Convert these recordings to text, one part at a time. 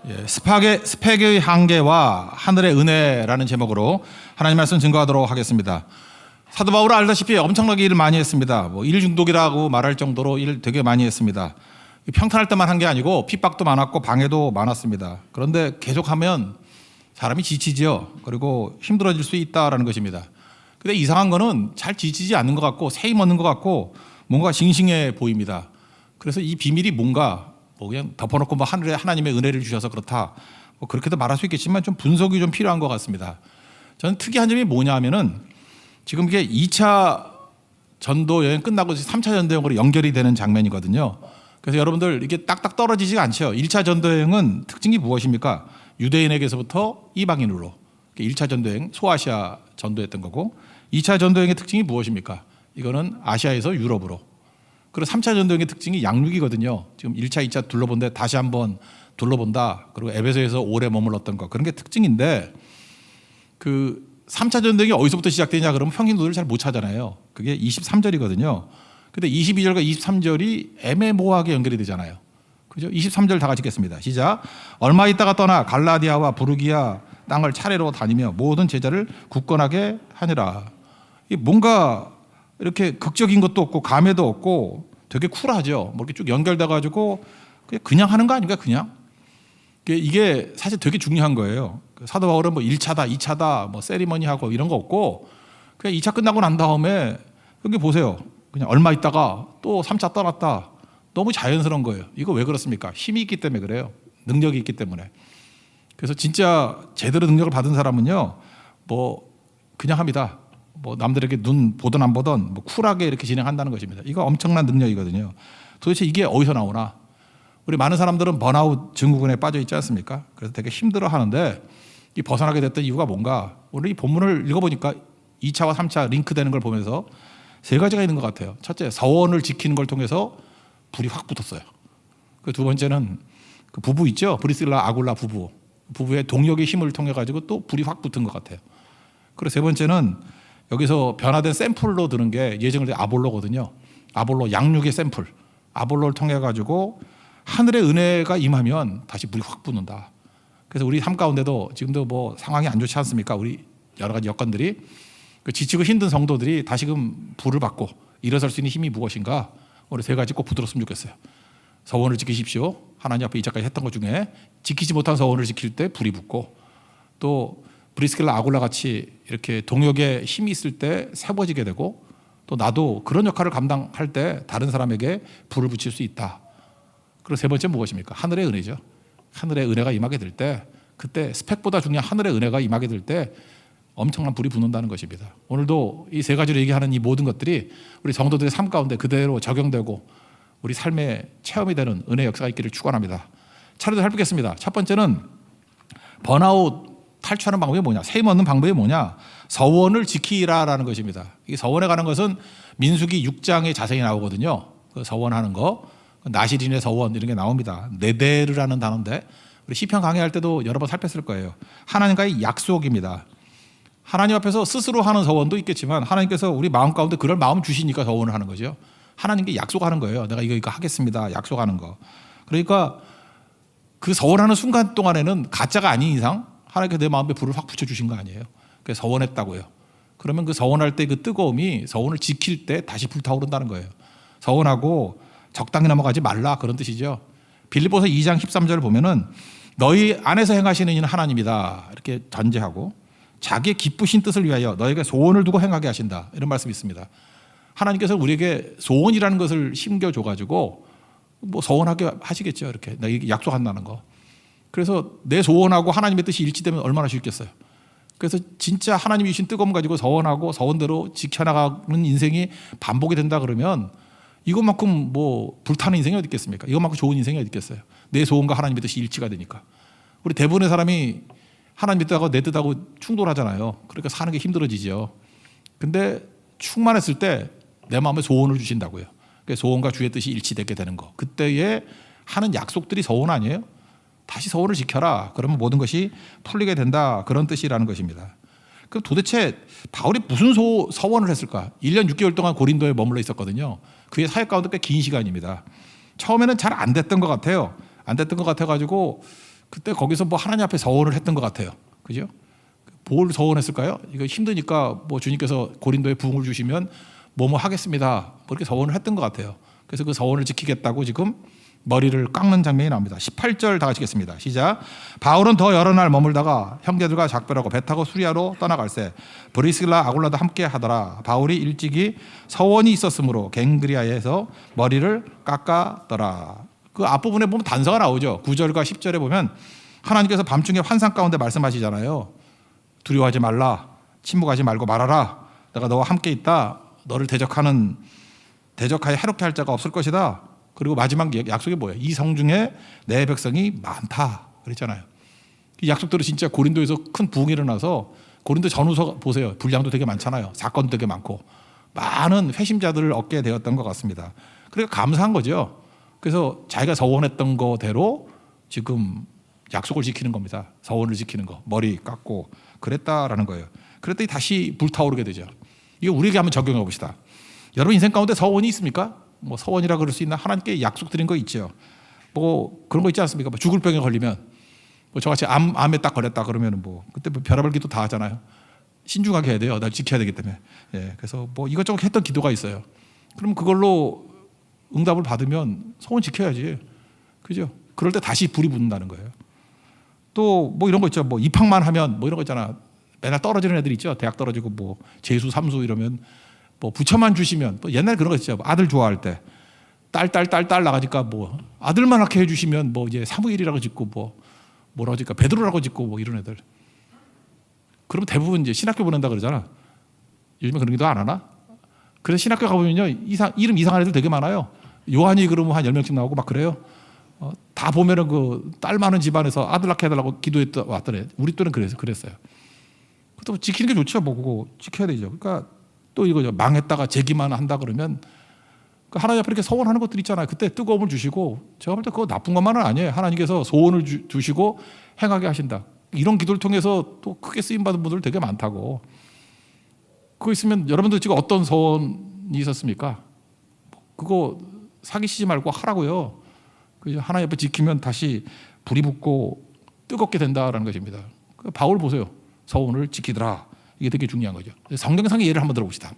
스펙의 한계와 하늘의 은혜라는 제목으로 하나님 말씀 증거하도록 하겠습니다. 사도 바울은 알다시피 엄청나게 일을 많이 했습니다. 일 중독이라고 말할 정도로 일 되게 많이 했습니다. 평탄할 때만 한 게 아니고 핍박도 많았고 방해도 많았습니다. 그런데 계속하면 사람이 지치지요. 그리고 힘들어질 수 있다라는 것입니다. 근데 이상한 거는 잘 지치지 않는 것 같고 세임 얻는 것 같고 뭔가 싱싱해 보입니다. 그래서 이 비밀이 뭔가 그냥 덮어놓고 하늘에 하나님의 은혜를 주셔서 그렇다, 그렇게도 말할 수 있겠지만 좀 분석이 좀 필요한 것 같습니다. 저는 특이한 점이 뭐냐 하면은 지금 이게 2차 전도 여행 끝나고 3차 전도 여행으로 연결이 되는 장면이거든요. 그래서 여러분들 이게 딱딱 떨어지지가 않죠. 1차 전도 여행은 특징이 무엇입니까? 유대인에게서부터 이방인으로 1차 전도 여행 소아시아 전도했던 거고, 2차 전도 여행의 특징이 무엇입니까? 이거는 아시아에서 유럽으로. 그리고 3차 전도행의 특징이 양육이거든요. 지금 1차, 2차 둘러본데 다시 한번 둘러본다. 그리고 에베소에서 오래 머물렀던 거. 그런 게 특징인데, 그 3차 전도행이 어디서부터 시작되냐 그러면 평신도들 잘 못 찾잖아요. 그게 23절이거든요. 근데 22절과 23절이 애매모호하게 연결이 되잖아요. 그죠? 23절 다 같이 읽겠습니다. 시작. 얼마 있다가 떠나 갈라디아와 부르기아 땅을 차례로 다니며 모든 제자를 굳건하게 하니라. 뭔가 이렇게 극적인 것도 없고 감회도 없고 되게 쿨하죠. 뭐 이렇게 쭉 연결돼 가지고 그냥 하는 거 아닌가 그냥? 이게 사실 되게 중요한 거예요. 사도 바울은 뭐 1차다, 2차다, 뭐 세리머니하고 이런 거 없고 그냥 2차 끝나고 난 다음에 여기 보세요. 그냥 얼마 있다가 또 3차 떠났다. 너무 자연스러운 거예요. 이거 왜 그렇습니까? 힘이 있기 때문에 그래요. 능력이 있기 때문에. 그래서 진짜 제대로 능력을 받은 사람은요, 뭐 그냥 합니다. 뭐 남들에게 눈 보든 안 보든 뭐 쿨하게 이렇게 진행한다는 것입니다. 이거 엄청난 능력이거든요. 도대체 이게 어디서 나오나? 우리 많은 사람들은 번아웃 증후군에 빠져 있지 않습니까? 그래서 되게 힘들어 하는데 이 벗어나게 됐던 이유가 뭔가? 오늘 이 본문을 읽어보니까 2차와 3차 링크되는 걸 보면서 세 가지가 있는 것 같아요. 첫째, 서원을 지키는 걸 통해서 불이 확 붙었어요. 그 두 번째는 그 부부 있죠? 브리스길라 아굴라 부부의 동력의 힘을 통해 가지고 또 불이 확 붙은 것 같아요. 그리고 세 번째는 여기서 변화된 샘플로 드는 게 예정을 아볼로거든요. 아볼로 양육의 샘플. 아볼로를 통해 가지고 하늘의 은혜가 임하면 다시 불이 확 붙는다. 그래서 우리 삶 가운데도 지금도 뭐 상황이 안 좋지 않습니까? 우리 여러 가지 여건들이 그 지치고 힘든 성도들이 다시금 불을 받고 일어설 수 있는 힘이 무엇인가? 우리 세 가지 꼭 붙들었으면 좋겠어요. 서원을 지키십시오. 하나님 앞에 이제까지 했던 것 중에 지키지 못한 서원을 지킬 때 불이 붙고, 또 브리스길라 아굴라 같이 이렇게 동역에 힘이 있을 때 세워지게 되고, 또 나도 그런 역할을 감당할 때 다른 사람에게 불을 붙일 수 있다. 그리고 세 번째 무엇입니까? 하늘의 은혜죠. 하늘의 은혜가 임하게 될 때, 그때 스펙보다 중요한 하늘의 은혜가 임하게 될 때 엄청난 불이 붙는다는 것입니다. 오늘도 이 세 가지로 얘기하는 이 모든 것들이 우리 성도들의 삶 가운데 그대로 적용되고 우리 삶의 체험이 되는 은혜 역사가 있기를 축원합니다. 차례로 살피겠습니다. 첫 번째는 번아웃 탈출하는 방법이 뭐냐? 세임 얻는 방법이 뭐냐? 서원을 지키라라는 것입니다. 이 서원에 관한 것은 민수기 6장에 자세히 나오거든요. 그 서원하는 거, 나시린의 서원 이런 게 나옵니다. 네데르라는 단어인데 우리 시편 강의할 때도 여러 번 살폈을 거예요. 하나님과의 약속입니다. 하나님 앞에서 스스로 하는 서원도 있겠지만 하나님께서 우리 마음 가운데 그럴 마음 주시니까 서원을 하는 거죠. 하나님께 약속하는 거예요. 내가 이거 하겠습니다. 약속하는 거. 그러니까 그 서원하는 순간 동안에는 가짜가 아닌 이상 하나님께서 내 마음에 불을 확 붙여주신 거 아니에요. 그래서 서원했다고요. 그러면 그 서원할 때 그 뜨거움이 서원을 지킬 때 다시 불타오른다는 거예요. 서원하고 적당히 넘어가지 말라 그런 뜻이죠. 빌립보서 2장 13절을 보면은 너희 안에서 행하시는 이는 하나님이다 이렇게 전제하고 자기의 기쁘신 뜻을 위하여 너에게 소원을 두고 행하게 하신다 이런 말씀이 있습니다. 하나님께서 우리에게 소원이라는 것을 심겨줘가지고 뭐 서원하게 하시겠죠. 이렇게 내가 약속한다는 거. 그래서 내 소원하고 하나님의 뜻이 일치되면 얼마나 쉽겠어요. 그래서 진짜 하나님이 주신 뜨거움 가지고 서원하고 서원대로 지켜나가는 인생이 반복이 된다 그러면 이것만큼 뭐 불타는 인생이 어디 있겠습니까? 이것만큼 좋은 인생이 어디 있겠어요. 내 소원과 하나님의 뜻이 일치가 되니까. 우리 대부분의 사람이 하나님의 뜻하고 내 뜻하고 충돌하잖아요. 그러니까 사는 게 힘들어지죠. 근데 충만했을 때 내 마음에 소원을 주신다고요. 그러니까 소원과 주의 뜻이 일치되게 되는 거. 그때에 하는 약속들이 서원 아니에요? 다시 서원을 지켜라. 그러면 모든 것이 풀리게 된다. 그런 뜻이라는 것입니다. 그럼 도대체 바울이 무슨 서원을 했을까? 1년 6개월 동안 고린도에 머물러 있었거든요. 그의 사역 가운데 꽤 긴 시간입니다. 처음에는 잘 안 됐던 것 같아요. 안 됐던 것 같아가지고 그때 거기서 뭐 하나님 앞에 서원을 했던 것 같아요. 그죠? 뭘 서원했을까요? 이거 힘드니까 뭐 주님께서 고린도에 부흥을 주시면 뭐뭐 하겠습니다. 뭐 이렇게 서원을 했던 것 같아요. 그래서 그 서원을 지키겠다고 지금 머리를 깎는 장면이 나옵니다. 18절 다 같이 읽겠습니다. 시작. 바울은 더 여러 날 머물다가 형제들과 작별하고 배 타고 수리아로 떠나갈새 브리스길라 아굴라도 함께 하더라. 바울이 일찍이 서원이 있었으므로 갱그리아에서 머리를 깎았더라. 그 앞부분에 보면 단서가 나오죠. 9절과 10절에 보면 하나님께서 밤중에 환상 가운데 말씀하시잖아요. 두려워하지 말라. 침묵하지 말고 말하라. 내가 너와 함께 있다. 너를 대적하여 해롭게 할 자가 없을 것이다. 그리고 마지막 약속이 뭐예요? 이 성 중에 내 백성이 많다 그랬잖아요. 이 약속대로 진짜 고린도에서 큰 부흥이 일어나서 고린도 전후서 보세요. 분량도 되게 많잖아요. 사건도 되게 많고 많은 회심자들을 얻게 되었던 것 같습니다. 그러니까 감사한 거죠. 그래서 자기가 서원했던 거대로 지금 약속을 지키는 겁니다. 서원을 지키는 거. 머리 깎고 그랬다라는 거예요. 그랬더니 다시 불타오르게 되죠. 이거 우리에게 한번 적용해 봅시다. 여러분 인생 가운데 서원이 있습니까? 뭐 서원이라 그럴 수 있나? 하나님께 약속드린 거 있죠. 뭐 그런 거 있지 않습니까? 뭐 죽을 병에 걸리면 뭐 저같이 암에 딱 걸렸다 그러면 뭐 그때 뭐 별의별 기도 다 하잖아요. 신중하게 해야 돼요. 날 지켜야 되기 때문에. 예, 그래서 뭐 이것저것 했던 기도가 있어요. 그럼 그걸로 응답을 받으면 소원 지켜야지. 그죠? 그럴 때 다시 불이 붙는다는 거예요. 또 뭐 이런 거 있죠. 뭐 입학만 하면 뭐 이런 거 있잖아. 맨날 떨어지는 애들 있죠. 대학 떨어지고 뭐 재수, 삼수 이러면 뭐 부처만 주시면 뭐 옛날 그런 거 있죠. 아들 좋아할 때 딸 나가니까 뭐 아들만 낳게 해주시면 뭐 이제 사무엘이라고 짓고 뭐 뭐라고 짓까 베드로라고 짓고 뭐 이런 애들. 그러면 대부분 이제 신학교 보낸다 그러잖아. 요즘에 그런 기도 안 하나? 그래서 신학교 가보면요 이름 이상한 애들 되게 많아요. 요한이 그러면 한 10명씩 나오고 막 그래요. 다 보면은 그 딸 많은 집안에서 아들 낳게 해달라고 기도했다 왔더래. 우리 때는 그랬어요. 또 지키는 게 좋죠. 뭐 그거 지켜야 되죠. 그러니까 또 이거죠. 망했다가 재기만 한다 그러면 하나님 앞에 이렇게 서원하는 것들 있잖아요. 그때 뜨거움을 주시고 제가 볼 때 그거 나쁜 것만은 아니에요. 하나님께서 소원을 주시고 행하게 하신다. 이런 기도를 통해서 또 크게 쓰임받은 분들 되게 많다고. 그거 있으면 여러분들 지금 어떤 소원이 있었습니까? 그거 사기치지 말고 하라고요. 하나님 앞에 지키면 다시 불이 붙고 뜨겁게 된다라는 것입니다. 바울 보세요. 서원을 지키더라. 이게 되게 중요한 거죠. 성경상의 예를 한번 들어봅시다.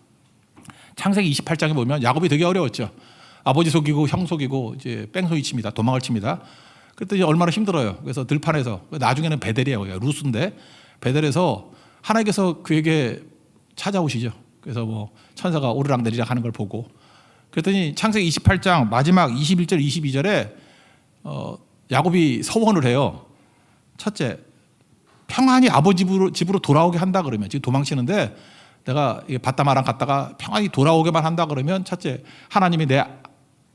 창세기 28장에 보면 야곱이 되게 어려웠죠. 아버지 속이고 형 속이고 이제 뺑소니 칩니다. 도망을 칩니다. 그랬더니 얼마나 힘들어요. 그래서 들판에서 나중에는 베델이에요. 루스인데 베델에서 하나님께서 그에게 찾아오시죠. 그래서 뭐 천사가 오르락 내리락 하는 걸 보고 그랬더니 창세기 28장 마지막 21절 22절에 야곱이 서원을 해요. 첫째, 평안히 아버지 집으로 돌아오게 한다 그러면 지금 도망치는데 내가 바다마랑 갔다가 평안히 돌아오게만 한다 그러면 첫째, 하나님이 내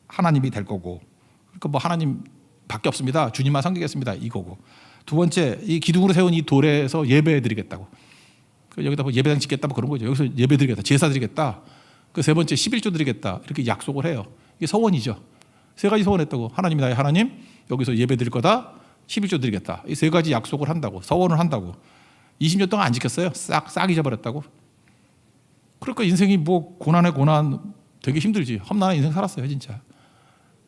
하나님이 될 거고 그러니까 뭐 하나님밖에 없습니다. 주님만 섬기겠습니다. 이거고. 두 번째, 이 기둥으로 세운 이 돌에서 예배해 드리겠다고. 여기다 뭐 예배당 짓겠다 뭐 그런 거죠. 여기서 예배 드리겠다. 제사 드리겠다. 그 세 번째 11조 드리겠다. 이렇게 약속을 해요. 이게 서원이죠. 세 가지 서원했다고. 하나님이 나의 하나님, 여기서 예배 드릴 거다. 11조 드리겠다. 이 세 가지 약속을 한다고. 서원을 한다고. 20년 동안 안 지켰어요. 싹 잊어버렸다고. 그러니까 인생이 뭐 고난에 고난 되게 힘들지. 험난한 인생 살았어요, 진짜.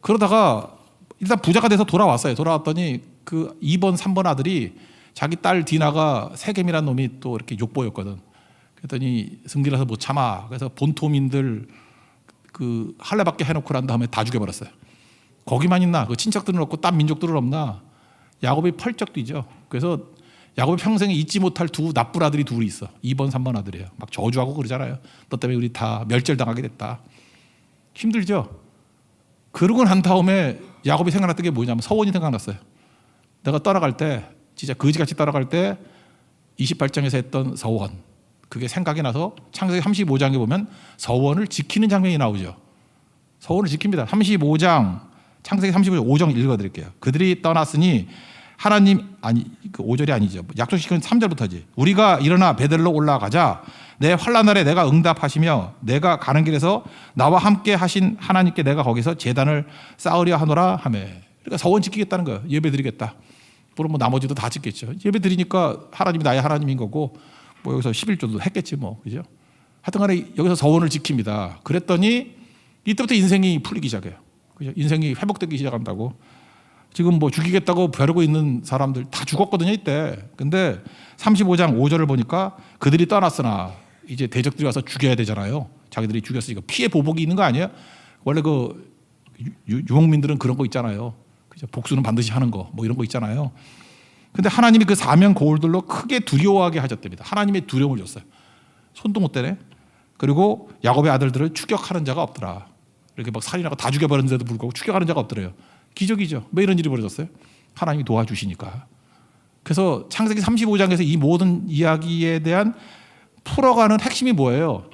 그러다가 일단 부자가 돼서 돌아왔어요. 돌아왔더니 그 2번, 3번 아들이 자기 딸 디나가 세겜이라는 놈이 또 이렇게 욕보였거든. 그랬더니 승질나서 못 참아. 그래서 본토민들 그 할례받게 해놓고 난 다음에 다 죽여버렸어요. 거기만 있나? 그 친척들은 없고 딴 민족들은 없나? 야곱이 펄쩍 뛰죠. 그래서 야곱이 평생에 잊지 못할 두 나쁜 아들이 둘이 있어. 2번, 3번 아들이에요. 막 저주하고 그러잖아요. 너 때문에 우리 다 멸절당하게 됐다. 힘들죠? 그러고 난 다음에 야곱이 생각났던 게 뭐냐면 서원이 생각났어요. 내가 떠나갈 때 진짜 거지같이 떠나갈 때 28장에서 했던 서원 그게 생각이 나서 창세기 35장에 보면 서원을 지키는 장면이 나오죠. 서원을 지킵니다. 35장 창세기 35장 읽어드릴게요. 그들이 떠났으니 하나님 아니 그 5절이 아니죠. 약속시키는 3절부터지. 우리가 일어나 베델로 올라가자. 내 환난 날에 내가 응답하시며 내가 가는 길에서 나와 함께 하신 하나님께 내가 거기서 제단을 쌓으려 하노라 하며. 그러니까 서원 지키겠다는 거예요. 예배 드리겠다. 물론 뭐 나머지도 다 짓겠죠. 예배 드리니까 하나님이 나의 하나님인 거고 뭐 여기서 11조도 했겠지 뭐. 그죠? 하여튼 간에 여기서 서원을 지킵니다. 그랬더니 이때부터 인생이 풀리기 시작해요. 그죠? 인생이 회복되기 시작한다고. 지금 뭐 죽이겠다고 벼르고 있는 사람들 다 죽었거든요 이때. 근데 35장 5절을 보니까 그들이 떠났으나 이제 대적들이 와서 죽여야 되잖아요. 자기들이 죽였으니까 피해 보복이 있는 거 아니에요? 원래 그 유목민들은 그런 거 있잖아요. 그죠? 복수는 반드시 하는 거 뭐 이런 거 있잖아요. 근데 하나님이 그 사면 고울들로 크게 두려워하게 하셨답니다. 하나님의 두려움을 줬어요. 손도 못 대네. 그리고 야곱의 아들들을 추격하는 자가 없더라. 이렇게 막 살인하고 다 죽여버렸는데도 불구하고 추격하는 자가 없더래요. 기적이죠. 왜 이런 일이 벌어졌어요? 하나님이 도와주시니까. 그래서 창세기 35장에서 이 모든 이야기에 대한 풀어가는 핵심이 뭐예요?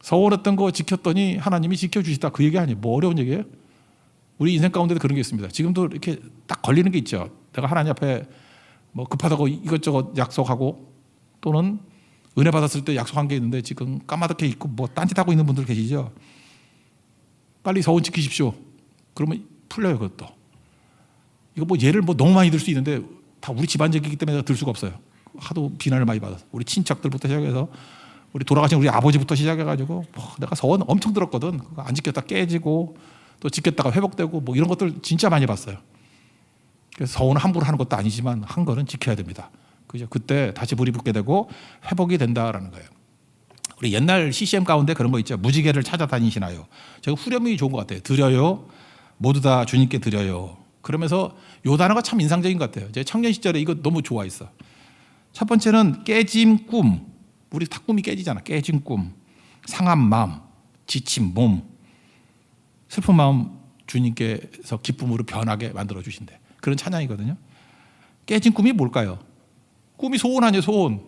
서원했던 거 지켰더니 하나님이 지켜주시다. 그 얘기 아니에요. 뭐 어려운 얘기예요? 우리 인생 가운데도 그런 게 있습니다. 지금도 이렇게 딱 걸리는 게 있죠. 내가 하나님 앞에 뭐 급하다고 이것저것 약속하고 또는 은혜 받았을 때 약속한 게 있는데 지금 까마득해 있고 뭐 딴짓하고 있는 분들 계시죠. 빨리 서원 지키십시오. 그러면 풀려요. 그것도. 이거 뭐 예를 뭐 너무 많이 들 수 있는데 다 우리 집안 얘기이기 때문에 들 수가 없어요. 하도 비난을 많이 받아서 우리 친척들부터 시작해서 우리 돌아가신 우리 아버지부터 시작해가지고 내가 서원 엄청 들었거든. 그거 안 지켰다 깨지고 또 지켰다가 회복되고 뭐 이런 것들 진짜 많이 봤어요. 그래서 서원을 함부로 하는 것도 아니지만 한 거는 지켜야 됩니다. 그죠? 그때 다시 불이 붙게 되고 회복이 된다라는 거예요. 우리 옛날 CCM 가운데 그런 거 있죠. 무지개를 찾아다니시나요? 제가 후렴이 좋은 것 같아요. 드려요. 모두 다 주님께 드려요. 그러면서 요 단어가 참 인상적인 것 같아요. 제 청년 시절에 이거 너무 좋아했어. 첫 번째는 깨진 꿈. 우리 다 꿈이 깨지잖아. 깨진 꿈. 상한 마음. 지친 몸. 슬픈 마음 주님께서 기쁨으로 변하게 만들어 주신대. 그런 찬양이거든요. 깨진 꿈이 뭘까요? 꿈이 소원 아니에요. 소원.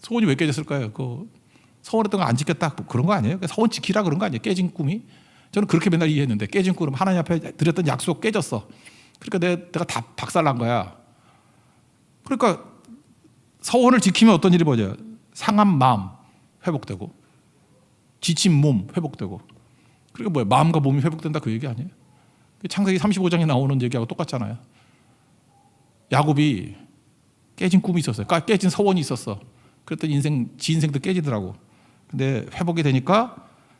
소원이 왜 깨졌을까요? 그 소원했던 거 안 지켰다 뭐 그런 거 아니에요? 소원 지키라 그런 거 아니에요? 깨진 꿈이. 저는 그렇게 맨날 이해했는데 깨진 꿈은 하나님 앞에 드렸던 약속 깨졌어. 그러니까 내가 다 박살난 거야. 그러니까 서원을 지키면 어떤 일이 벌어져요? 상한 마음 회복되고 지친 몸 회복되고. 그러니까 뭐야? 마음과 몸이 회복된다 그 얘기 아니에요? 창세기 35장에 나오는 얘기하고 똑같잖아요. 야곱이 깨진 꿈이 있었어요. 깨진 서원이 있었어. 그랬더니 지 인생도 깨지더라고. 근데 회복이 되니까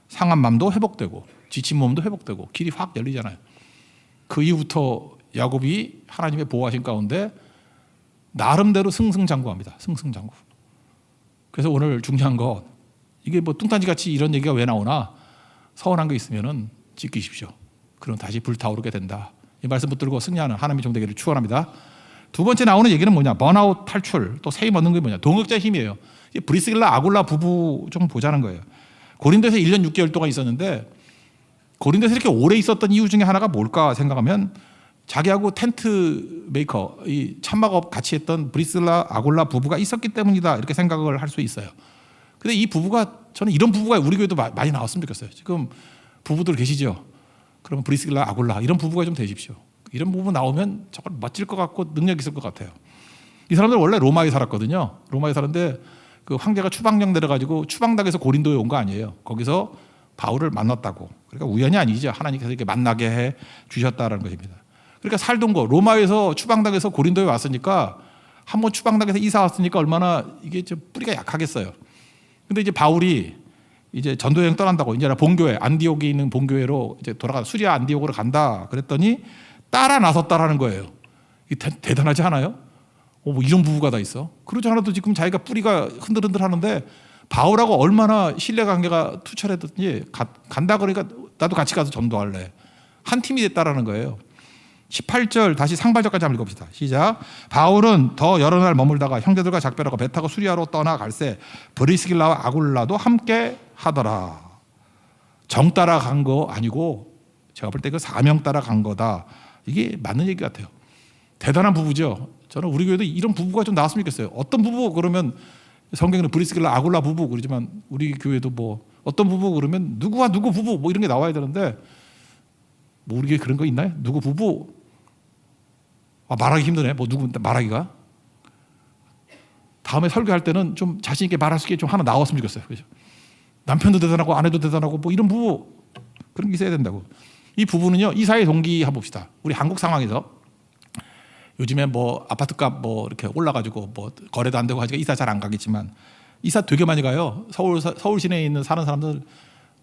상한 마음도 회복되고 지친 몸도 회복되고 길이 확 열리잖아요. 그 이후부터 야곱이 하나님의 보호하신 가운데 나름대로 승승장구합니다. 승승장구. 그래서 오늘 중요한 것 이게 뭐 뚱딴지같이 이런 얘기가 왜 나오나 서운한 게 있으면은 지키십시오. 그럼 다시 불타오르게 된다. 이 말씀 붙들고 승리하는 하나님의 종되기를 축원합니다. 두 번째 나오는 얘기는 뭐냐? 번아웃 탈출 또 세임 얻는 게 뭐냐? 동역자 힘이에요. 브리스길라 아굴라 부부 좀 보자는 거예요. 고린도에서 1년 6개월 동안 있었는데 고린도에서 이렇게 오래 있었던 이유 중에 하나가 뭘까 생각하면 자기하고 텐트 메이커 이 천막업 같이 했던 브리스길라 아굴라 부부가 있었기 때문이다 이렇게 생각을 할 수 있어요. 근데 이 부부가 저는 이런 부부가 우리 교회도 많이 나왔으면 좋겠어요. 지금 부부들 계시죠? 그러면 브리스길라 아굴라 이런 부부가 좀 되십시오. 이런 부부 나오면 정말 멋질 것 같고 능력 있을 것 같아요. 이 사람들 원래 로마에 살았거든요. 로마에 사는데 그 황제가 추방령 내려가지고 추방당해서 고린도에 온 거 아니에요. 거기서 바울을 만났다고. 그러니까 우연이 아니죠. 하나님께서 이렇게 만나게 해 주셨다라는 것입니다. 그러니까 살던 거 로마에서 추방당해서 고린도에 왔으니까 한번 추방당해서 이사 왔으니까 얼마나 이게 좀 뿌리가 약하겠어요. 근데 이제 바울이 이제 전도 여행 떠난다고 이제 본교회 안디옥에 있는 본교회로 이제 돌아가 수리아 안디옥으로 간다 그랬더니 따라 나섰다라는 거예요. 이게 대단하지 않아요? 뭐 이런 부부가 다 있어. 그러지 않아도 지금 자기가 뿌리가 흔들흔들 하는데 바울하고 얼마나 신뢰관계가 투철했든지 간다 그러니까 나도 같이 가서 전도할래. 한 팀이 됐다라는 거예요. 18절 다시 상발절까지 한번 읽어봅시다. 시작. 바울은 더 여러 날 머물다가 형제들과 작별하고 배 타고 수리아로 떠나 갈새 브리스길라와 아굴라도 함께 하더라. 정 따라 간 거 아니고 제가 볼 때 그 사명 따라 간 거다. 이게 맞는 얘기 같아요. 대단한 부부죠. 저는 우리 교회도 이런 부부가 좀 나왔으면 좋겠어요. 어떤 부부 그러면 성경에는 브리스길라 아굴라 부부 그러지만 우리 교회도 뭐 어떤 부부 그러면 누구와 누구 부부 뭐 이런 게 나와야 되는데 뭐 우리 교회 그런 거 있나요? 누구 부부? 말하기 힘드네. 뭐 누구 말하기가? 다음에 설교할 때는 좀 자신 있게 말할 수 있게 좀 하나 나왔으면 좋겠어요. 그죠? 남편도 대단하고 아내도 대단하고 뭐 이런 부부 그런 게 있어야 된다고. 이 부부는요 이사의 동기 한번 봅시다. 우리 한국 상황에서 요즘에 뭐 아파트값 뭐 이렇게 올라가지고 뭐 거래도 안 되고 하니까 이사 잘 안 가겠지만 이사 되게 많이 가요. 서울 시내에 있는 사는 사람들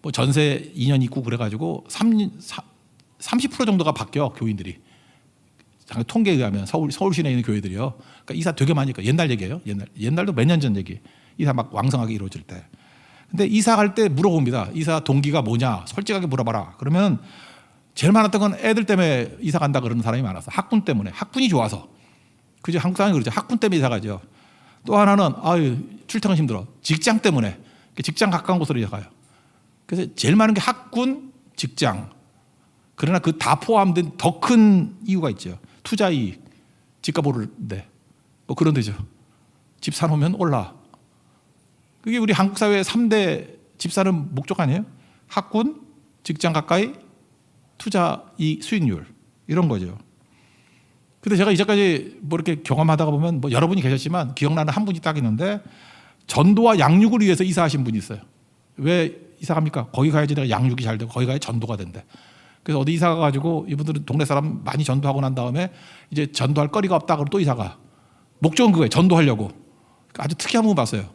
뭐 전세 2년 있고 그래가지고 30% 정도가 바뀌어 교인들이. 당연히 통계에 의하면 서울 시내에 있는 교회들이요. 그러니까 이사 되게 많이 가. 옛날 얘기예요. 옛날도 몇 년 전 얘기. 이사 막 왕성하게 이루어질 때. 근데 이사 갈 때 물어봅니다. 이사 동기가 뭐냐? 솔직하게 물어봐라. 그러면 제일 많았던 건 애들 때문에 이사 간다 그러는 사람이 많았어. 학군 때문에. 학군이 좋아서. 그죠? 한국 사람이 그러죠. 학군 때문에 이사 가죠. 또 하나는 아유 출퇴근 힘들어. 직장 때문에. 직장 가까운 곳으로 이사 가요. 그래서 제일 많은 게 학군, 직장. 그러나 그 다 포함된 더 큰 이유가 있죠. 투자 이익, 집값 오르는데 뭐 그런 데죠. 집 사놓으면 올라. 그게 우리 한국 사회의 3대 집 사는 목적 아니에요? 학군, 직장 가까이, 투자 이익 수익률 이런 거죠. 근데 제가 이제까지 뭐 이렇게 경험하다가 보면 뭐 여러분이 계셨지만 기억나는 한 분이 딱 있는데 전도와 양육을 위해서 이사하신 분이 있어요. 왜 이사 갑니까? 거기 가야지 내가 양육이 잘 되고 거기 가야 전도가 된대. 그래서 어디 이사 가가지고 이분들은 동네 사람 많이 전도하고 난 다음에 이제 전도할 거리가 없다 그러면 또 이사 가. 목적은 그거예요. 전도하려고. 아주 특이한 분 봤어요.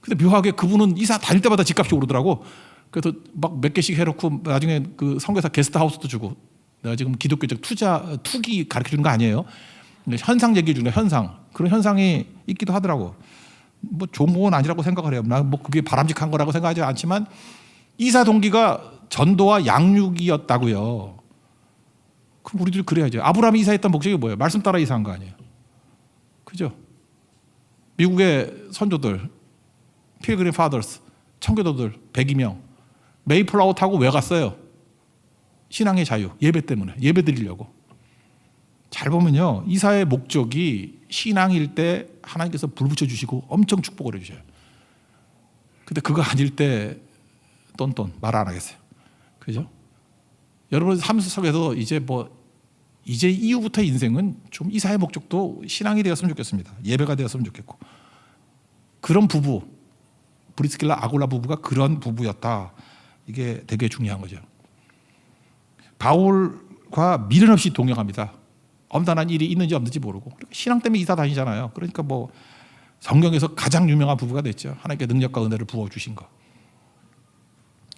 근데 묘하게 그분은 이사 다닐 때마다 집값이 오르더라고. 그래서 막 몇 개씩 해놓고 나중에 그 선교사 게스트하우스도 주고. 내가 지금 기독교적 투기 가르쳐 주는 거 아니에요. 현상 얘기해 주는 현상. 그런 현상이 있기도 하더라고. 뭐 좋은 건 아니라고 생각을 해요. 나 뭐 그게 바람직한 거라고 생각하지 않지만 이사 동기가 전도와 양육이었다고요. 그럼 우리도 그래야죠. 아브라함이 이사했던 목적이 뭐예요? 말씀 따라 이사한 거 아니에요. 그죠? 미국의 선조들, 필그림 파더스, 청교도들 102명 메이플라워 타고 왜 갔어요? 신앙의 자유, 예배 때문에. 예배 드리려고. 잘 보면요. 이사의 목적이 신앙일 때 하나님께서 불 붙여주시고 엄청 축복을 해주셔요. 근데 그거 아닐 때 똔똔 말 안 하겠어요. 그죠? 여러분 삶 속에서 이제 이후부터 인생은 좀 이사의 목적도 신앙이 되었으면 좋겠습니다. 예배가 되었으면 좋겠고. 그런 부부, 브리스길라 아굴라 부부가 그런 부부였다. 이게 되게 중요한 거죠. 바울과 미련 없이 동행합니다. 엄단한 일이 있는지 없는지 모르고. 신앙 때문에 이사 다니잖아요. 그러니까 뭐 성경에서 가장 유명한 부부가 됐죠. 하나님께 능력과 은혜를 부어주신 거.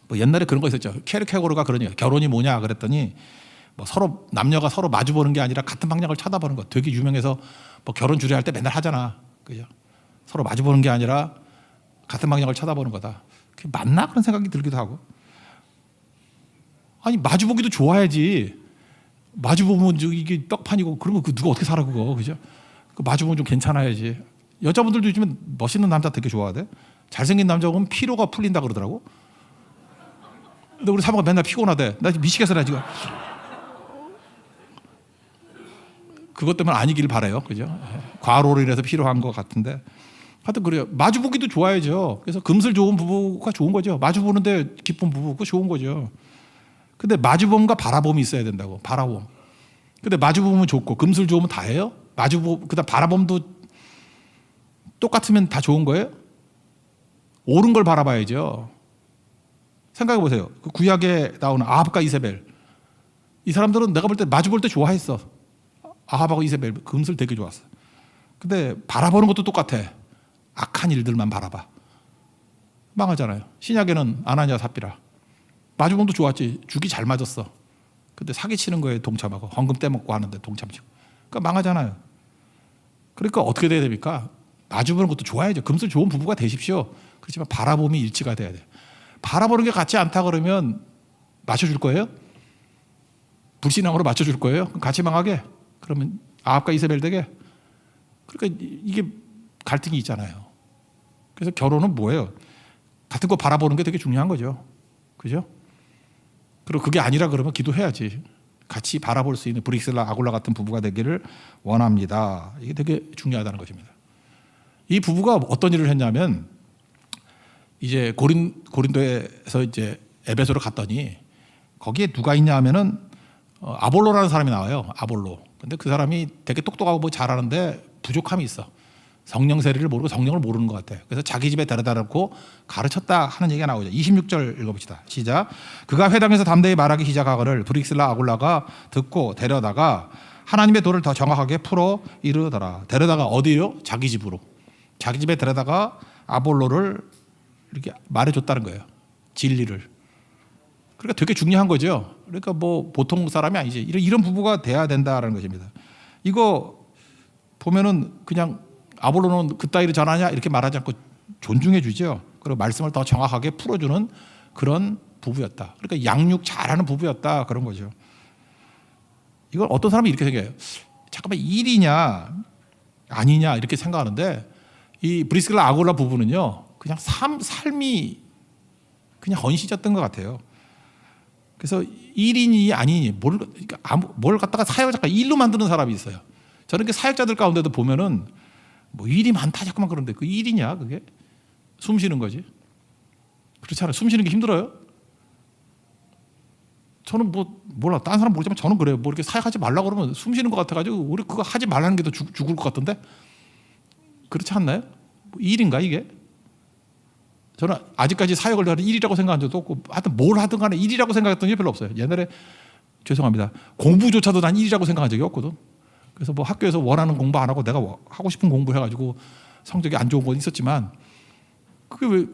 뭐 옛날에 그런 거 있었죠. 케르케고르가 그러니 결혼이 뭐냐 그랬더니 뭐 서로 남녀가 서로 마주 보는 게 아니라 같은 방향을 쳐다보는 거. 되게 유명해서 뭐 결혼 주례할 때 맨날 하잖아. 그죠? 서로 마주 보는 게 아니라 같은 방향을 쳐다보는 거다. 그게 맞나 그런 생각이 들기도 하고. 아니 마주 보기도 좋아야지. 마주 보면 이게 떡판이고 그러면 그 누가 어떻게 살아 그거 그죠? 그 마주 보면 좀 괜찮아야지. 여자분들도 요즘에 멋있는 남자 되게 좋아하대. 잘생긴 남자 보면 피로가 풀린다 그러더라고. 근데 우리 사모가 맨날 피곤하대. 나 지금 미치겠어 나 지금. 그것 때문에 아니길 바라요. 그죠? 과로로 인해서 피로한 것 같은데. 하여튼 그래요. 마주 보기도 좋아야죠. 그래서 금슬 좋은 부부가 좋은 거죠. 마주 보는데 기쁜 부부 그거 좋은 거죠. 근데 마주봄과 바라봄이 있어야 된다고. 바라봄. 근데 마주보면 좋고 금슬 좋으면 다예요? 그다음 바라봄도 똑같으면 다 좋은 거예요? 옳은 걸 바라봐야죠. 생각해 보세요. 그 구약에 나오는 아합과 이세벨. 이 사람들은 내가 볼 때 마주 볼 때 좋아했어. 아합하고 이세벨 금슬 되게 좋았어. 근데 바라보는 것도 똑같아. 악한 일들만 바라봐. 망하잖아요. 신약에는 아나니아 삽비라. 마주봄도 좋았지. 죽이 잘 맞았어. 근데 사기치는 거에 동참하고 헌금 떼먹고 하는데 동참치고. 그러니까 망하잖아요. 그러니까 어떻게 돼야 됩니까? 마주보는 것도 좋아야죠. 금슬 좋은 부부가 되십시오. 그렇지만 바라봄이 일치가 돼야 돼요. 바라보는 게 같지 않다 그러면 맞춰줄 거예요? 불신앙으로 맞춰줄 거예요? 그럼 같이 망하게? 그러면 아합과 이세벨 되게? 그러니까 이게 갈등이 있잖아요. 그래서 결혼은 뭐예요? 같은 거 바라보는 게 되게 중요한 거죠. 그죠? 그리고 그게 아니라 그러면 기도해야지. 같이 바라볼 수 있는 브릭슬라 아굴라 같은 부부가 되기를 원합니다. 이게 되게 중요하다는 것입니다. 이 부부가 어떤 일을 했냐면 이제 고린도에서 이제 에베소로 갔더니 거기에 누가 있냐 하면은 아볼로라는 사람이 나와요. 아볼로. 근데 그 사람이 되게 똑똑하고 뭐 잘하는데 부족함이 있어. 성령 세례를 모르고 성령을 모르는 것 같아. 그래서 자기 집에 데려다 놓고 가르쳤다 하는 얘기가 나오죠. 26절 읽어봅시다. 시작. 그가 회당에서 담대히 말하기 시작하거늘 브릭슬라 아굴라가 듣고 데려다가 하나님의 도를 더 정확하게 풀어 이르더라. 데려다가 어디요? 자기 집으로. 자기 집에 데려다가 아볼로를 이렇게 말해줬다는 거예요. 진리를. 그러니까 되게 중요한 거죠. 그러니까 뭐 보통 사람이 아니지. 이런 부부가 돼야 된다라는 것입니다. 이거 보면은 그냥 아볼로는 그따위로 전하냐 이렇게 말하지 않고 존중해 주죠. 그리고 말씀을 더 정확하게 풀어주는 그런 부부였다. 그러니까 양육 잘하는 부부였다 그런 거죠. 이걸 어떤 사람이 이렇게 생각해요. 잠깐만 일이냐 아니냐 이렇게 생각하는데 이 브리스길라 아굴라 부부는요 그냥 삶이 그냥 헌신했던 것 같아요. 그래서 일인이 아니니 뭘 갖다가 사역을 잠깐 일로 만드는 사람이 있어요. 저는 그 사역자들 가운데도 보면은 뭐 일이 많다 자꾸만 그러는데 그 일이냐 그게 숨 쉬는 거지. 그렇잖아요. 숨 쉬는 게 힘들어요. 저는 뭐 몰라 다른 사람 모르지만 저는 그래요. 뭐 이렇게 사역하지 말라고 그러면 숨 쉬는 것 같아가지고 우리 그거 하지 말라는 게 더 죽을 것 같던데 그렇지 않나요? 뭐 일인가 이게? 저는 아직까지 사역을 하는 일이라고 생각한 적도 없고 하여튼 뭘 하든 간에 일이라고 생각했던 게 별로 없어요. 옛날에 죄송합니다. 공부조차도 난 일이라고 생각한 적이 없거든. 그래서 뭐 학교에서 원하는 공부 안 하고 내가 하고 싶은 공부 해가지고 성적이 안 좋은 건 있었지만 그게 왜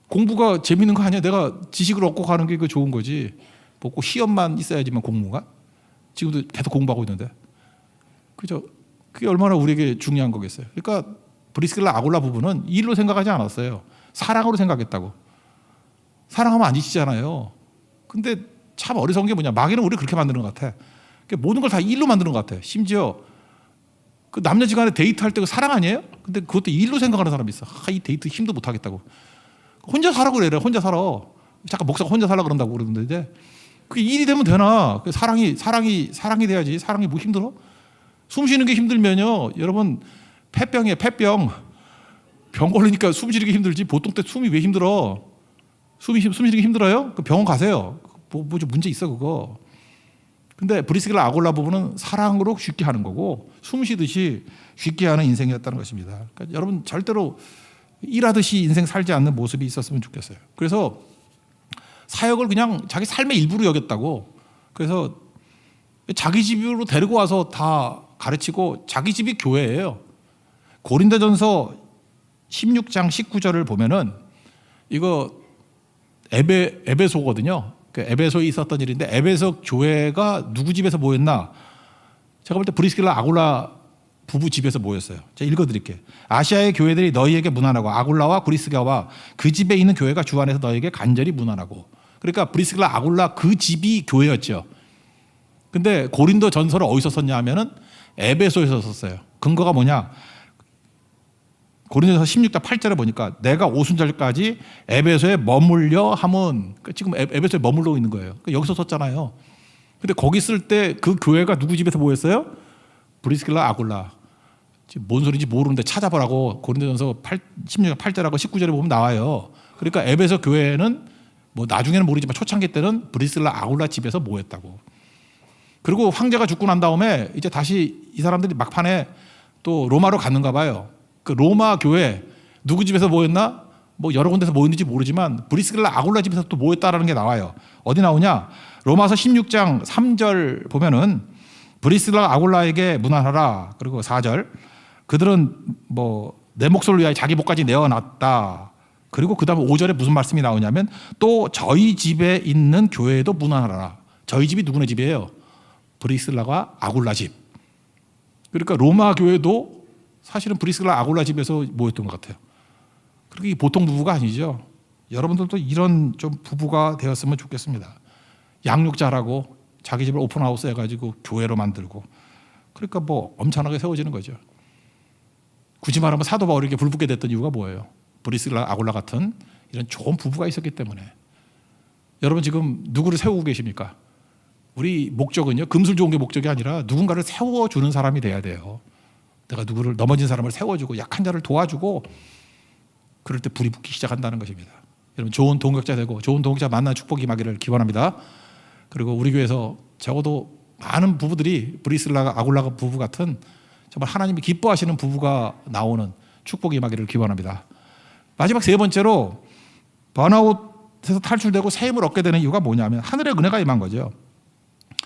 공부가 재밌는 거 아니야? 내가 지식을 얻고 가는 게 그 좋은 거지. 뭐 꼭 시험만 있어야지만 공부가? 지금도 계속 공부하고 있는데. 그죠? 그게 얼마나 우리에게 중요한 거겠어요. 그러니까 브리스길라 아굴라 부부는 일로 생각하지 않았어요. 사랑으로 생각했다고. 사랑하면 안 지치잖아요. 근데 참 어리석은 게 뭐냐. 마귀는 우리를 그렇게 만드는 것 같아. 모든 걸 다 일로 만드는 것 같아. 심지어 그 남녀지간에 데이트할 때 그 사랑 아니에요? 근데 그것도 일로 생각하는 사람이 있어. 이 데이트 힘도 못 하겠다고. 혼자 살라고 그래. 혼자 살아. 잠깐 목사가 혼자 살라 그런다고 그러는데 그게 일이 되면 되나? 사랑이 돼야지. 사랑이 뭐 힘들어? 숨 쉬는 게 힘들면요. 여러분 폐병이에요. 폐병. 병 걸리니까 숨 쉬는 게 힘들지. 보통 때 숨이 왜 힘들어? 숨 쉬는 게 힘들어요? 그 병원 가세요. 뭐 좀 문제 있어 그거. 근데 브리스길라 아굴라 부부는 사랑으로 쉽게 하는 거고 숨 쉬듯이 쉽게 하는 인생이었다는 것입니다. 그러니까 여러분 절대로 일하듯이 인생 살지 않는 모습이 있었으면 좋겠어요. 그래서 사역을 그냥 자기 삶의 일부로 여겼다고. 그래서 자기 집으로 데리고 와서 다 가르치고 자기 집이 교회예요. 고린도전서 16장 19절을 보면은 이거 에베소거든요. 그 에베소에 있었던 일인데 에베소 교회가 누구 집에서 모였나? 제가 볼 때 브리스길라 아굴라 부부 집에서 모였어요. 제가 읽어드릴게요. 아시아의 교회들이 너희에게 문안하고 아굴라와 브리스가와 그 집에 있는 교회가 주 안에서 너희에게 간절히 문안하고. 그러니까 브리스길라 아굴라 그 집이 교회였죠. 근데 고린도 전서를 어디서 썼냐 하면은 에베소에서 썼어요. 근거가 뭐냐? 고린도서 16장 8절에 보니까 내가 오순절까지 에베소에 머물려 함은 지금 에베소에 머물러 있는 거예요. 여기서 썼잖아요. 근데 거기 쓸 때 그 교회가 누구 집에서 모였어요? 브리스길라 아굴라. 지금 뭔 소리인지 모르는데 찾아보라고 고린도전서 16장 8절하고 19절에 보면 나와요. 그러니까 에베소 교회는 뭐 나중에는 모르지만 초창기 때는 브리스길라 아굴라 집에서 모였다고. 그리고 황제가 죽고 난 다음에 이제 다시 이 사람들이 막판에 또 로마로 갔는가 봐요. 그 로마 교회 누구 집에서 모였나? 뭐 여러 군데서 모였는지 모르지만 브리스길라 아굴라 집에서 또 모였다라는 게 나와요. 어디 나오냐? 로마서 16장 3절 보면은 브리스길라 아굴라에게 문안하라. 그리고 4절 그들은 뭐 내 목소리를 위하여 자기 목까지 내어놨다. 그리고 그 다음에 5절에 무슨 말씀이 나오냐면 또 저희 집에 있는 교회에도 문안하라. 저희 집이 누구네 집이에요? 브리스길라와 아굴라 집. 그러니까 로마 교회도 사실은 브리스길라 아굴라 집에서 모였던 것 같아요. 그렇게 보통 부부가 아니죠. 여러분들도 이런 좀 부부가 되었으면 좋겠습니다. 양육 잘하고 자기 집을 오픈하우스 해가지고 교회로 만들고 그러니까 뭐 엄청나게 세워지는 거죠. 굳이 말하면 사도 바울에게 불붙게 됐던 이유가 뭐예요? 브리스길라 아굴라 같은 이런 좋은 부부가 있었기 때문에. 여러분 지금 누구를 세우고 계십니까? 우리 목적은요 금술 좋은 게 목적이 아니라 누군가를 세워주는 사람이 돼야 돼요. 내가 누구를 넘어진 사람을 세워주고 약한 자를 도와주고 그럴 때 불이 붙기 시작한다는 것입니다. 여러분 좋은 동역자 되고 좋은 동역자 만나는 축복이 임하기를 기원합니다. 그리고 우리 교회에서 적어도 많은 부부들이 브리스길라 아굴라 부부 같은 정말 하나님이 기뻐하시는 부부가 나오는 축복이 임하기를 기원합니다. 마지막 세 번째로 번아웃에서 탈출되고 새 힘을 얻게 되는 이유가 뭐냐면 하늘의 은혜가 임한 거죠.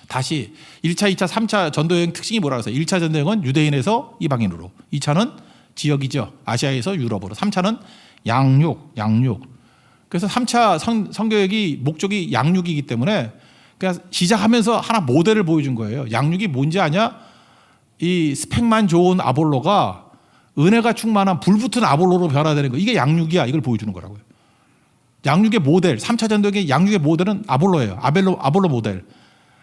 다시 1차, 2차, 3차 전도여행 특징이 뭐라고 해서 1차 전도여행은 유대인에서 이방인으로 2차는 지역이죠. 아시아에서 유럽으로 3차는 양육. 그래서 3차 선교여행이 목적이 양육이기 때문에 그냥 시작하면서 하나 모델을 보여준 거예요. 양육이 뭔지 아냐? 이 스펙만 좋은 아볼로가 은혜가 충만한 불붙은 아볼로로 변화되는 거. 이게 양육이야. 이걸 보여주는 거라고요. 양육의 모델, 3차 전도의 양육의 모델은 아볼로예요. 아볼로 모델.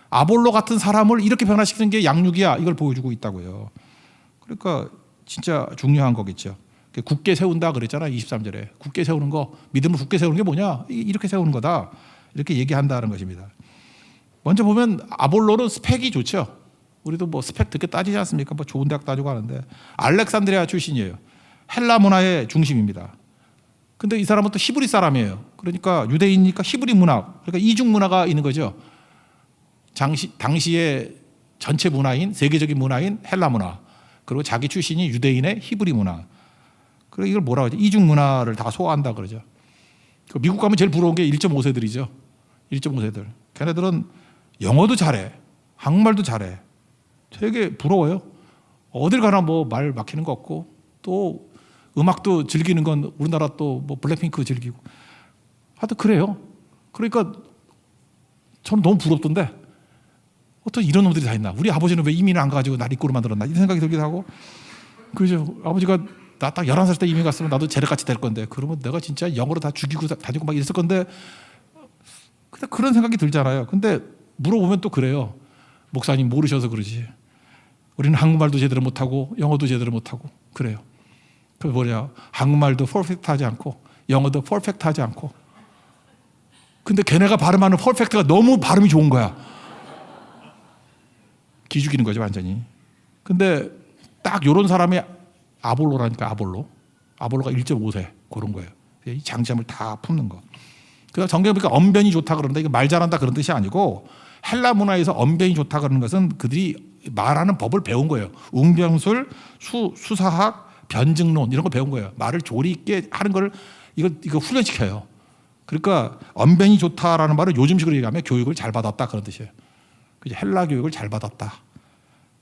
아볼로 같은 사람을 이렇게 변화시키는 게 양육이야. 이걸 보여주고 있다고요. 그러니까 진짜 중요한 거겠죠. 굳게 세운다 그랬잖아. 23절에. 굳게 세우는 거, 믿음을 굳게 세우는 게 뭐냐? 이렇게 세우는 거다. 이렇게 얘기한다는 것입니다. 먼저 보면 아볼로는 스펙이 좋죠. 우리도 뭐 스펙 되게 따지지 않습니까? 뭐 좋은 대학 따지고 하는데 알렉산드리아 출신이에요. 헬라 문화의 중심입니다. 근데 이 사람은 또 히브리 사람이에요. 그러니까 유대인이니까 히브리 문화, 그러니까 이중 문화가 있는 거죠. 당시의 전체 문화인, 세계적인 문화인 헬라 문화, 그리고 자기 출신이 유대인의 히브리 문화. 그리고 이걸 뭐라고 하죠? 이중 문화를 다 소화한다 그러죠. 미국 가면 제일 부러운 게 1.5세들이죠. 1.5세들. 걔네들은 영어도 잘해, 한국말도 잘해. 되게 부러워요. 어딜 가나 뭐 말 막히는 거 없고, 또 음악도 즐기는 건 우리나라 또 뭐 블랙핑크 즐기고. 하여튼 그래요. 그러니까 저는 너무 부럽던데 어떤 이런 놈들이 다 있나. 우리 아버지는 왜 이민을 안 가지고 날 이꼬로 만들었나 이런 생각이 들기도 하고. 그죠. 아버지가 나 딱 11살 때 이민 갔으면 나도 쟤네같이 될 건데, 그러면 내가 진짜 영어로 다 죽이고 다니고 막 이랬을 건데, 근데 그런 생각이 들잖아요. 근데 물어보면 또 그래요. 목사님 모르셔서 그러지. 우리는 한국말도 제대로 못하고 영어도 제대로 못하고 그래요. 그 뭐냐, 한국말도 퍼펙트하지 않고 영어도 퍼펙트하지 않고. 근데 걔네가 발음하는 퍼펙트가 너무 발음이 좋은 거야. 기죽이는 거죠 완전히. 근데 딱 요런 사람이 아볼로라니까. 아볼로가 1.5세 그런 거예요. 이 장점을 다 품는 거. 그래서 정경에 보니까 언변이 좋다 그러는데 이게 말 잘한다 그런 뜻이 아니고, 헬라 문화에서 언변이 좋다 그러는 것은 그들이 말하는 법을 배운 거예요. 웅변술, 수사학, 변증론 이런 거 배운 거예요. 말을 조리 있게 하는 걸 이거 훈련시켜요. 그러니까 언변이 좋다라는 말은 요즘식으로 얘기하면 교육을 잘 받았다 그런 뜻이에요. 그죠? 헬라 교육을 잘 받았다.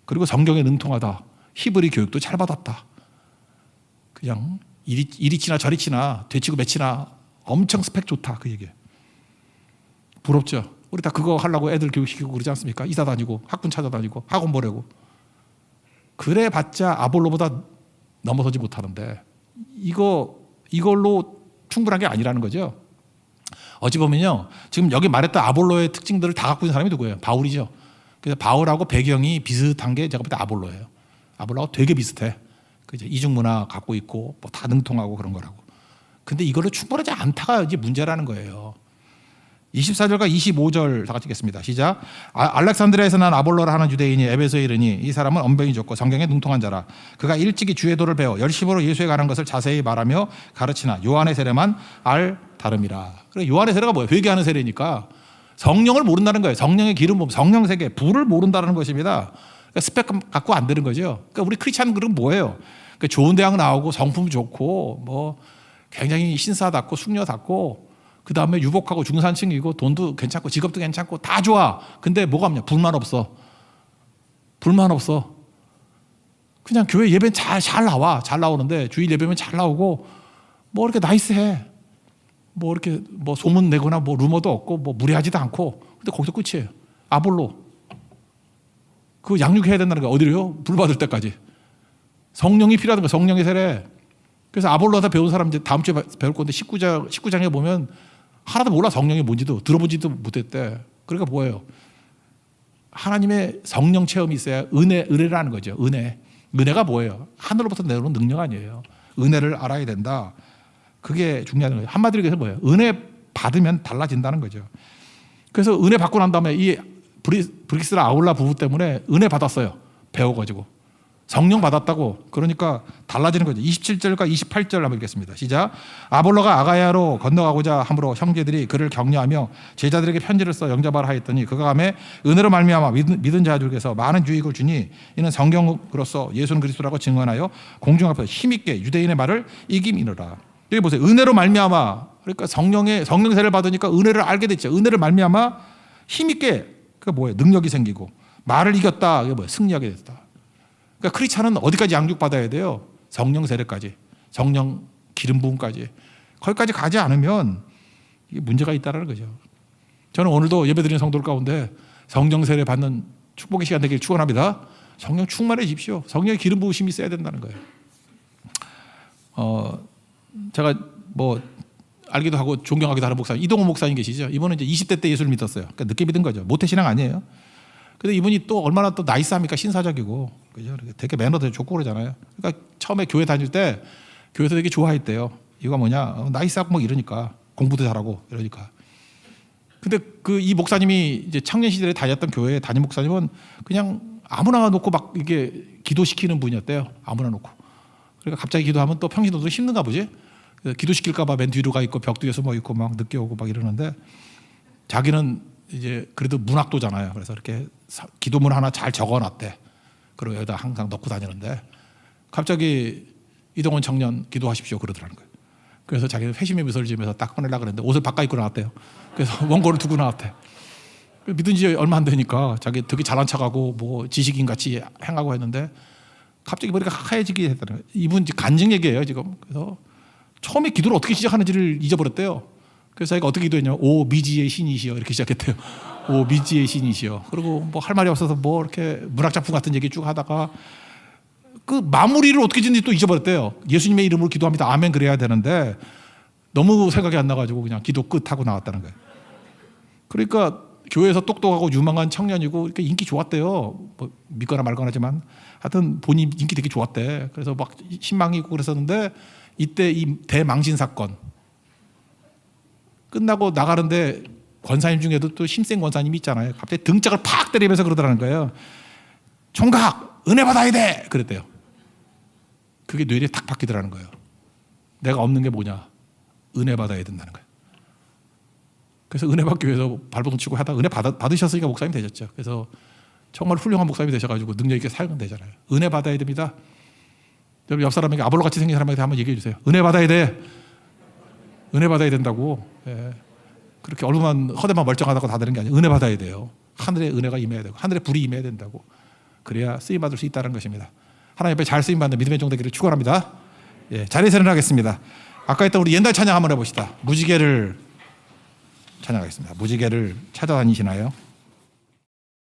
그리고 성경에 능통하다. 히브리 교육도 잘 받았다. 그냥 이리 치나 저리 치나 되치고 매치나 엄청 스펙 좋다 그 얘기예요. 부럽죠? 우리 다 그거 하려고 애들 교육시키고 그러지 않습니까? 이사 다니고 학군 찾아다니고 학원 보내고. 그래 봤자 아볼로보다 넘어서지 못하는데 이걸로 충분한 게 아니라는 거죠. 어찌 보면요, 지금 여기 말했던 아볼로의 특징들을 다 갖고 있는 사람이 누구예요? 바울이죠. 그래서 바울하고 배경이 비슷한 게 제가 볼 때 아볼로예요. 아볼로하고 되게 비슷해. 그죠? 이중 문화 갖고 있고 뭐 다 능통하고 그런 거라고. 근데 이걸로 충분하지 않다가 이제 문제라는 거예요. 24절과 25절 다 같이 읽겠습니다. 시작. 알렉산드리아에서 난 아볼로라 하는 유대인이 에베소에 이르니 이 사람은 언변이 좋고 성경에 능통한 자라. 그가 일찍이 주의 도를 배워 열심으로 예수에 관한 것을 자세히 말하며 가르치나 요한의 세례만 알 다름이라. 그래, 요한의 세례가 뭐예요? 회개하는 세례니까 성령을 모른다는 거예요. 성령의 기름 부음, 성령 세계, 불을 모른다는 것입니다. 그러니까 스펙 갖고 안 되는 거죠. 그러니까 우리 크리스찬 그런 뭐예요? 그러니까 좋은 대학 나오고 성품 좋고 뭐 굉장히 신사답고 숙녀답고, 그 다음에 유복하고 중산층이고 돈도 괜찮고 직업도 괜찮고 다 좋아. 근데 뭐가 없냐? 불만 없어. 그냥 교회 예배는 잘 나와. 잘 나오는데 주일 예배면 잘 나오고 뭐 이렇게 나이스해. 뭐 이렇게 뭐 소문 내거나 뭐 루머도 없고 뭐 무례하지도 않고. 근데 거기서 끝이에요. 아볼로. 그 양육해야 된다는 거야. 어디로요? 불 받을 때까지. 성령이 필요하다는 거야. 성령의 세례. 그래서 아볼로다 배운 사람 이제 다음 주에 배울 건데 19장에 보면 하나도 몰라. 성령이 뭔지도 들어보지도 못했대. 그러니까 뭐예요? 하나님의 성령 체험이 있어야 은혜라는 거죠. 은혜가 뭐예요? 하늘로부터 내려오는 능력 아니에요. 은혜를 알아야 된다. 그게 중요한 거예요. 한마디로 얘기해서 뭐예요? 은혜 받으면 달라진다는 거죠. 그래서 은혜 받고 난 다음에 이 브릭스라 아울라 부부 때문에 은혜 받았어요. 배워가지고. 성령 받았다고. 그러니까 달라지는 거죠. 27절과 28절 한번 읽겠습니다. 시작. 아볼로가 아가야로 건너가고자 함으로 형제들이 그를 격려하며 제자들에게 편지를 써 영접하라 하였더니 그가 가매 은혜로 말미암아 믿은 자들에게서 많은 유익을 주니 이는 성경으로서 예수는 그리스도라고 증언하여 공중 앞에서 힘있게 유대인의 말을 이김이노라. 여기 보세요. 은혜로 말미암아. 그러니까 성령 세례를 받으니까 은혜를 알게 됐죠. 은혜를 말미암아 힘있게, 그 뭐예요? 능력이 생기고 말을 이겼다. 이게 뭐예요? 승리하게 됐다. 그러니까 크리스찬은 어디까지 양육받아야 돼요? 성령 세례까지, 성령 기름 부음까지. 거기까지 가지 않으면 이게 문제가 있다는 거죠. 저는 오늘도 예배드리는 성도들 가운데 성령 세례 받는 축복의 시간 되길 축원합니다. 성령 충만해지십시오. 성령의 기름 부으심이 있어야 된다는 거예요. 제가 뭐 알기도 하고 존경하기도 하는 목사님 이동호 목사님 계시죠. 이분은 이제 20대 때 예수를 믿었어요. 그러니까 늦게 믿은 거죠. 모태신앙 아니에요. 근데 이분이 또 얼마나 또 나이스합니까? 신사적이고 그죠? 되게 매너도 좋고 그러잖아요. 그러니까 처음에 교회 다닐 때 교회에서 되게 좋아했대요. 이유가 뭐냐? 나이스하고 뭐 이러니까 공부도 잘하고 이러니까. 근데 그 이 목사님이 이제 청년 시절에 다녔던 교회 담임 목사님은 그냥 아무나 놓고 막 이게 기도시키는 분이었대요. 아무나 놓고. 그러니까 갑자기 기도하면 또 평신도도 힘든가 보지. 기도시킬까봐 맨 뒤로 가 있고 벽 뒤에서 뭐 있고 막 늦게 오고 막 이러는데 자기는 이제 그래도 문학도잖아요. 그래서 이렇게 기도문 하나 잘 적어놨대. 그리고 여기다 항상 넣고 다니는데 갑자기 이동원 청년 기도하십시오 그러더라는 거예요. 그래서 자기는 회심의 미소를 지으면서 딱 꺼내려고 그랬는데 옷을 바꿔 입고 나왔대요. 그래서 원고를 두고 나왔대. 믿은 지 얼마 안 되니까 자기 되게 잘난 척하고 뭐 지식인 같이 행하고 했는데 갑자기 머리가 하얘지게 했다는 거예요. 이분 간증 얘기예요 지금. 그래서 처음에 기도를 어떻게 시작하는지를 잊어버렸대요. 그래서 자기가 어떻게 기도했냐? 오 미지의 신이시여 이렇게 시작했대요. 오 미지의 신이시여. 그리고 뭐 할 말이 없어서 뭐 이렇게 문학작품 같은 얘기 쭉 하다가 그 마무리를 어떻게 짓는지 또 잊어버렸대요. 예수님의 이름으로 기도합니다. 아멘 그래야 되는데 너무 생각이 안 나가지고 그냥 기도 끝 하고 나왔다는 거예요. 그러니까 교회에서 똑똑하고 유망한 청년이고 이렇게 인기 좋았대요. 뭐 믿거나 말거나 하지만 하여튼 본인 인기 되게 좋았대. 그래서 막 신망이 있고 그랬었는데 이때 이 대망신 사건 끝나고 나가는데 권사님 중에도 또 힘센 권사님이 있잖아요. 갑자기 등짝을 팍 때리면서 그러더라는 거예요. 총각 은혜 받아야 돼 그랬대요. 그게 뇌리에 탁 박히더라는 거예요. 내가 없는 게 뭐냐? 은혜 받아야 된다는 거예요. 그래서 은혜 받기 위해서 발버둥 치고 하다 은혜 받으셨으니까 목사님 되셨죠. 그래서 정말 훌륭한 목사님이 되셔가지고 능력 있게 사역은 되잖아요. 은혜 받아야 됩니다. 여러분 옆 사람에게 아볼로 같이 생긴 사람에게 한번 얘기해 주세요. 은혜 받아야 돼. 은혜 받아야 된다고. 예. 그렇게 얼굴만 허대만 멀쩡하다고 다 되는 게 아니에요. 은혜 받아야 돼요. 하늘의 은혜가 임해야 되고 하늘의 불이 임해야 된다고. 그래야 쓰임 받을 수 있다는 것입니다. 하나님 앞에 잘 쓰임 받는 믿음의 종 되기를 축원합니다. 예, 자리에서 일어나겠습니다. 아까 했던 우리 옛날 찬양 한번 해봅시다. 무지개를 찬양하겠습니다. 무지개를 찾아다니시나요?